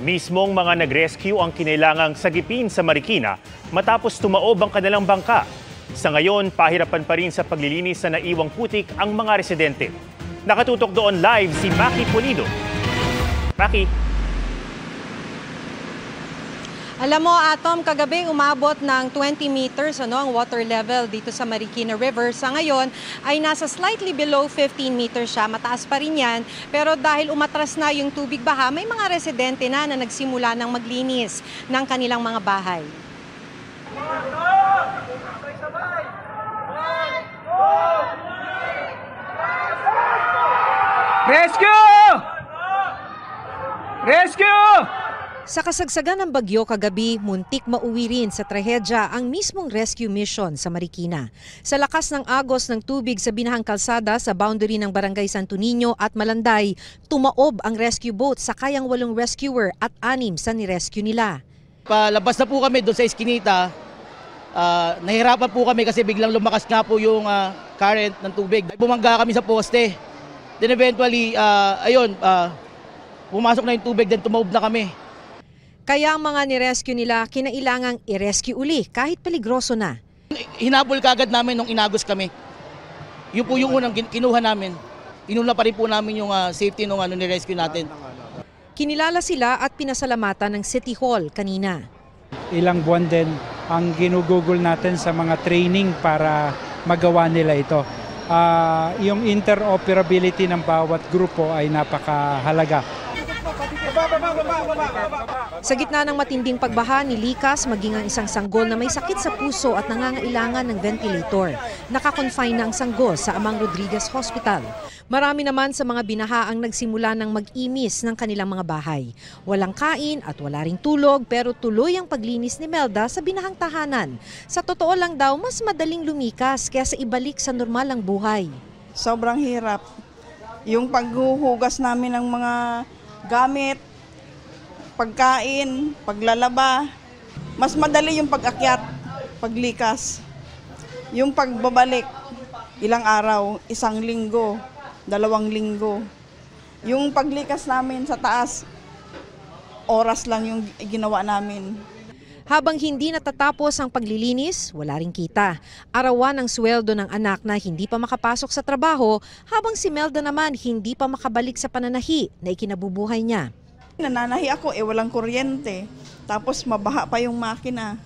Mismong mga nag-rescue ang kinailangang sagipin sa Marikina matapos tumaob ang kanilang bangka. Sa ngayon, pahirapan pa rin sa paglilinis sa naiwang putik ang mga residente. Nakatutok doon live si Maki Pulido. Maki. Alam mo, Atom, kagabi umabot ng 20 meters ang water level dito sa Marikina River. Sa ngayon ay nasa slightly below 15 meters siya. Mataas pa rin yan. Pero dahil umatras na yung tubig baha, may mga residente na nagsimula ng maglinis ng kanilang mga bahay. Rescue! Rescue! Sa kasagsagan ng bagyo kagabi, muntik mauwi rin sa trahedya ang mismong rescue mission sa Marikina. Sa lakas ng agos ng tubig sa binahang kalsada sa boundary ng Barangay Santo Niño at Malanday, tumaob ang rescue boat sa kayang 8 rescuer at 6 sa nirescue nila. Palabas na po kami doon sa Eskinita. Nahirapan po kami kasi biglang lumakas nga po yung current ng tubig. Bumangga kami sa poste. Then eventually, pumasok na yung tubig, then tumaob na kami. Kaya ang mga nirescue nila kinailangang i-rescue uli kahit peligroso na. Hinabol kagad namin nung inagos kami. Yun po yung unang kinuha namin. Inuna pa rin po namin yung safety nung nirescue natin. Kinilala sila at pinasalamatan ng City Hall kanina. Ilang buwan din ang ginugugol natin sa mga training para magawa nila ito. Yung interoperability ng bawat grupo ay napakahalaga. Sa gitna ng matinding pagbaha, nilikas maging ang isang sanggol na may sakit sa puso at nangangailangan ng ventilator. Nakakonfine na ang sanggol sa Amang Rodriguez Hospital. Marami naman sa mga binaha ang nagsimula ng mag-imis ng kanilang mga bahay. Walang kain at wala ring tulog pero tuloy ang paglinis ni Melda sa binahang tahanan. Sa totoo lang daw, mas madaling lumikas kaysa ibalik sa normal ang buhay. Sobrang hirap. Yung paghuhugas namin ng mga gamit, pagkain, paglalaba, mas madali yung pag-akyat, paglikas. Yung pagbabalik, ilang araw, 1 linggo, 2 linggo. Yung paglikas namin sa taas, oras lang yung ginawa namin. Habang hindi natatapos ang paglilinis, wala ring kita. Arawan ang sweldo ng anak na hindi pa makapasok sa trabaho, habang si Melda naman hindi pa makabalik sa pananahi na ikinabubuhay niya. Nananahi ako, walang kuryente. Tapos mabaha pa yung makina.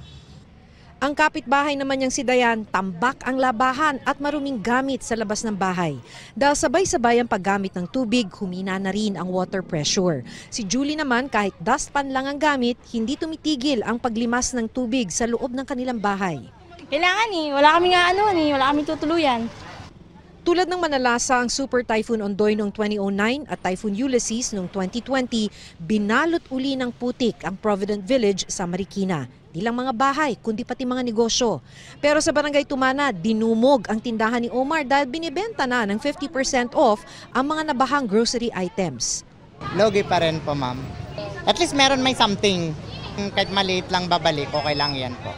Ang kapitbahay naman niyang si Dayan, tambak ang labahan at maruming gamit sa labas ng bahay. Dahil sabay-sabay ang paggamit ng tubig, humina na rin ang water pressure. Si Julie naman, kahit dustpan lang ang gamit, hindi tumitigil ang paglimas ng tubig sa loob ng kanilang bahay. Kailangan wala kaming wala kaming tutuluyan. Tulad ng manalasa ang Super Typhoon Ondoy noong 2009 at Typhoon Ulysses noong 2020, binalot uli ng putik ang Provident Village sa Marikina. Di lang mga bahay, kundi pati mga negosyo. Pero sa Barangay Tumana, dinumog ang tindahan ni Omar dahil binibenta na ng 50% off ang mga nabahang grocery items. Logi pa rin po, ma'am. At least meron may something. Kahit maliit lang babalik, okay lang yan po.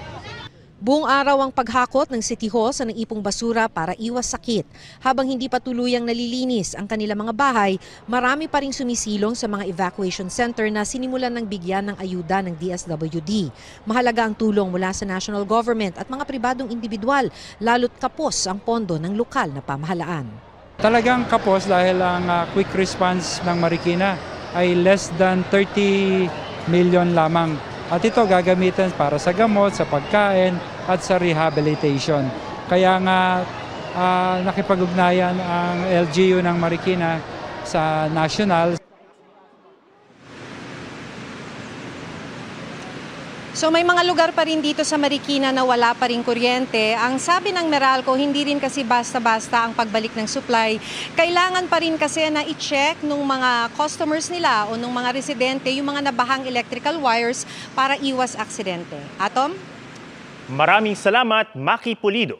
Buong araw ang paghakot ng City Hall sa naipong basura para iwas sakit. Habang hindi pa tuluyang nalilinis ang kanilang mga bahay, marami pa ring sumisilong sa mga evacuation center na sinimulan ng bigyan ng ayuda ng DSWD. Mahalaga ang tulong mula sa national government at mga pribadong individual, lalo't kapos ang pondo ng lokal na pamahalaan. Talagang kapos dahil ang quick response ng Marikina ay less than 30 million lamang. At ito gagamitin para sa gamot, sa pagkain at sa rehabilitation. Kaya nga nakipag-ugnayan ang LGU ng Marikina sa national. So may mga lugar pa rin dito sa Marikina na wala pa rin kuryente. Ang sabi ng Meralco, hindi rin kasi basta-basta ang pagbalik ng supply. Kailangan pa rin kasi na i-check ng mga customers nila o ng mga residente yung mga nabahang electrical wires para iwas aksidente. Atom? Maraming salamat, Maki Pulido.